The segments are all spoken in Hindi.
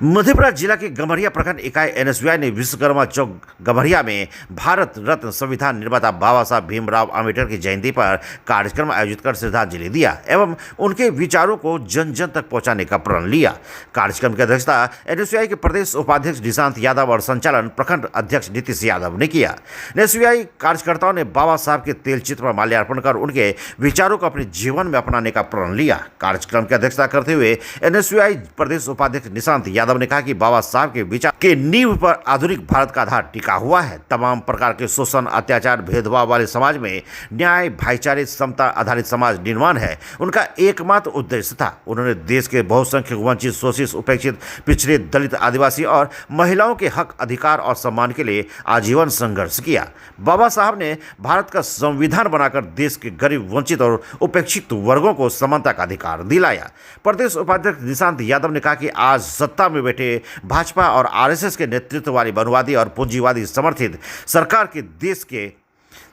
मधेपुरा जिला के गम्हरिया प्रखंड इकाई एनएसयूआई ने विश्वकर्मा चौक गम्हरिया में भारत रत्न संविधान निर्माता बाबा साहब भीमराव अम्बेडकर की जयंती पर कार्यक्रम आयोजित कर श्रद्धांजलि दिया एवं उनके विचारों को जन जन तक पहुंचाने का प्रण लिया। कार्यक्रम की अध्यक्षता एनएसयूआई के प्रदेश उपाध्यक्ष निशांत यादव और संचालन प्रखंड अध्यक्ष नीतीश यादव ने किया। एनएसयूआई कार्यकर्ताओं ने बाबा साहब के तेल चित्र पर माल्यार्पण कर उनके विचारों को अपने जीवन में अपनाने का प्रण लिया। कार्यक्रम की अध्यक्षता करते हुए एनएसयूआई प्रदेश उपाध्यक्ष निशांत यादव ने कहा कि बाबा साहब के विचार के नींव पर आधुनिक भारत का आधार टिका हुआ है। तमाम प्रकार के शोषण, अत्याचार, भेदभाव वाले समाज में न्याय, भाईचारे, समता आधारित समाज निर्माण है उनका एकमात्र उद्देश्य था। उन्होंने देश के बहुसंख्यक वंचित, शोषित, उपेक्षित, पिछड़े, दलित, आदिवासी और महिलाओं के हक, अधिकार और सम्मान के लिए आजीवन संघर्ष किया। बाबा साहब ने भारत का संविधान बनाकर देश के गरीब, वंचित और उपेक्षित वर्गों को समानता का अधिकार दिलाया। प्रदेश उपाध्यक्ष निशांत यादव ने कहा कि आज सत्ता में बैठे भाजपा और आरएसएस के नेतृत्व वाली वनवादी और पूंजीवादी समर्थित सरकार के देश के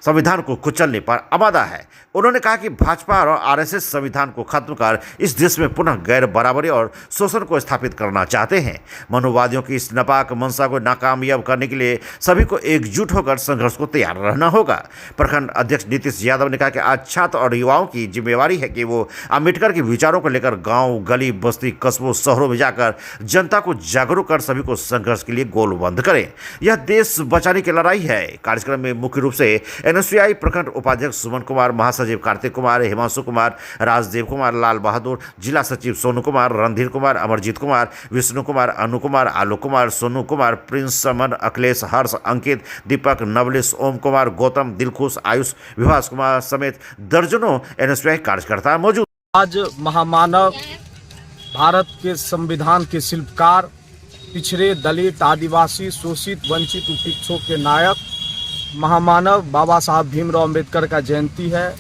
संविधान को कुचलने पर आमादा है। उन्होंने कहा कि भाजपा और आरएसएस संविधान को खत्म कर इस देश में पुनः गैर बराबरी और शोषण को स्थापित करना चाहते हैं। मनोवादियों की इस नापाक मंशा को नाकामयाब करने के लिए सभी को एकजुट होकर संघर्ष को तैयार रहना होगा। प्रखंड अध्यक्ष नीतीश यादव ने कहा कि आज छात्र और युवाओं की जिम्मेवारी है कि वो अम्बेडकर के विचारों को लेकर गाँव, गली, बस्ती, कस्बों, शहरों में जाकर जनता को जागरूक कर सभी को संघर्ष के लिए गोलबंद करें। यह देश बचाने की लड़ाई है। कार्यक्रम में मुख्य रूप से एनएसयूआई प्रखंड उपाध्यक्ष सुमन कुमार, महासचिव कार्तिक कुमार, हिमांशु कुमार, राजदेव कुमार, लाल बहादुर, जिला सचिव सोनू कुमार, रणधीर कुमार, अमरजीत कुमार, विष्णु कुमार, अनु कुमार, आलोक कुमार, सोनू कुमार, प्रिंस, समन, अखिलेश, हर्ष, अंकित, दीपक, नवलेश, ओम कुमार, गौतम, दिलखुश, आयुष, विभास कुमार समेत दर्जनों एनएसयूआई कार्यकर्ता मौजूद। आज महामानव, भारत के संविधान के शिल्पकार, पिछड़े, दलित, आदिवासी, शोषित, वंचित, उपेक्षितों के नायक महामानव बाबा साहब भीमराव अम्बेडकर का जयंती है।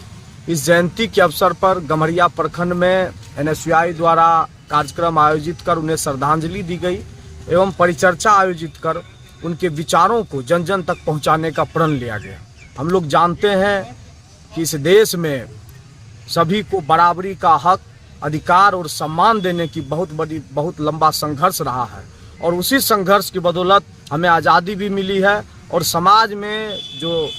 इस जयंती के अवसर पर गम्हरिया प्रखंड में एनएसयूआई द्वारा कार्यक्रम आयोजित कर उन्हें श्रद्धांजलि दी गई एवं परिचर्चा आयोजित कर उनके विचारों को जन जन तक पहुंचाने का प्रण लिया गया। हम लोग जानते हैं कि इस देश में सभी को बराबरी का हक, अधिकार और सम्मान देने की बहुत लंबा संघर्ष रहा है और उसी संघर्ष की बदौलत हमें आज़ादी भी मिली है और समाज में जो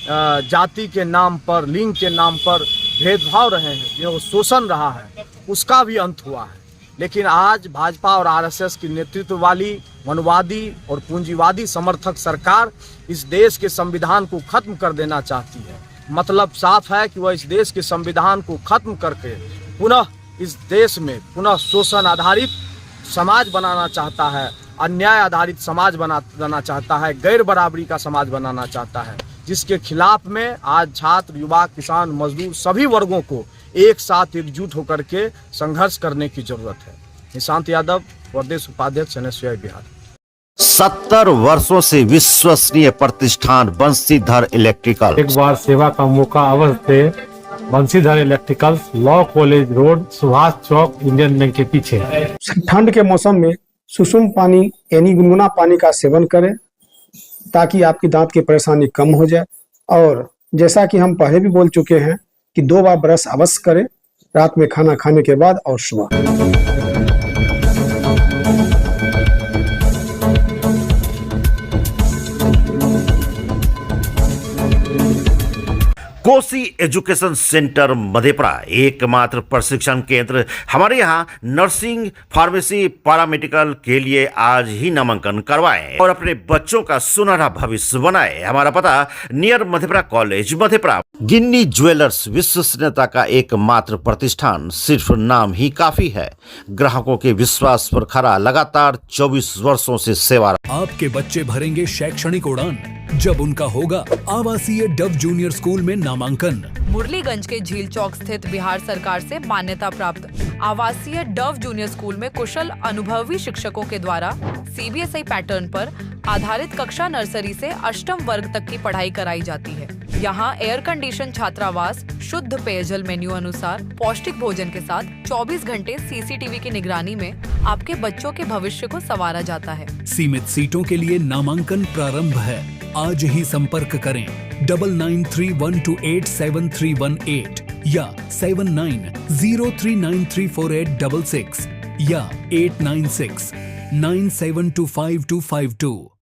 जाति के नाम पर, लिंग के नाम पर भेदभाव रहे हैं, जो शोषण रहा है, उसका भी अंत हुआ है। लेकिन आज भाजपा और आरएसएस की नेतृत्व वाली वनवादी और पूंजीवादी समर्थक सरकार इस देश के संविधान को खत्म कर देना चाहती है। मतलब साफ है कि वह इस देश के संविधान को खत्म करके पुनः इस देश में पुनः शोषण आधारित समाज बनाना चाहता है, अन्याय आधारित समाज बनाना चाहता है, गैर बराबरी का समाज बनाना चाहता है, जिसके खिलाफ में आज छात्र, युवा, किसान, मजदूर सभी वर्गों को एक साथ एकजुट होकर के संघर्ष करने की जरूरत है। निशांत यादव, प्रदेश उपाध्यक्ष एनएसयूआई बिहार। 70 वर्षों से विश्वसनीय प्रतिष्ठान बंशीधर इलेक्ट्रिकल। एक बार सेवा का मौका अवश्य दे। Banshidhar electricals, law college road, Subhash Chowk, Indian bank के पीछे। ठंड के मौसम में सुसुम पानी यानी गुनगुना पानी का सेवन करें ताकि आपकी दांत की परेशानी कम हो जाए। और जैसा कि हम पहले भी बोल चुके हैं कि 2 बार ब्रश अवश्य करें, रात में खाना खाने के बाद और सुबह। कोसी एजुकेशन सेंटर मधेपुरा एकमात्र प्रशिक्षण केंद्र। हमारे यहाँ नर्सिंग, फार्मेसी, पैरामेडिकल के लिए आज ही नामांकन करवाएं और अपने बच्चों का सुनहरा भविष्य बनाएं। हमारा पता नियर मधेपुरा कॉलेज, मधेपुरा। गिन्नी ज्वेलर्स विश्वसनीयता का एकमात्र प्रतिष्ठान, सिर्फ नाम ही काफी है। ग्राहकों के विश्वास पर खरा, लगातार 24 वर्षों से सेवा। आपके बच्चे भरेंगे शैक्षणिक उड़ान जब उनका होगा आवासीय डव जूनियर स्कूल में नामांकन। मुरलीगंज के झील चौक स्थित बिहार सरकार से मान्यता प्राप्त आवासीय डव जूनियर स्कूल में कुशल अनुभवी शिक्षकों के द्वारा सीबीएसई पैटर्न पर आधारित कक्षा नर्सरी से 8वीं वर्ग तक की पढ़ाई कराई जाती है। यहाँ एयर कंडीशन छात्रावास, शुद्ध पेयजल मेन्यू अनुसार पौष्टिक भोजन के साथ 24 घंटे सीसीटीवी की निगरानी में आपके बच्चों के भविष्य को संवारा जाता है। सीमित सीटों के लिए नामांकन प्रारंभ है। आज ही संपर्क करें 9931287318 या 7903934866 या 896 97255252।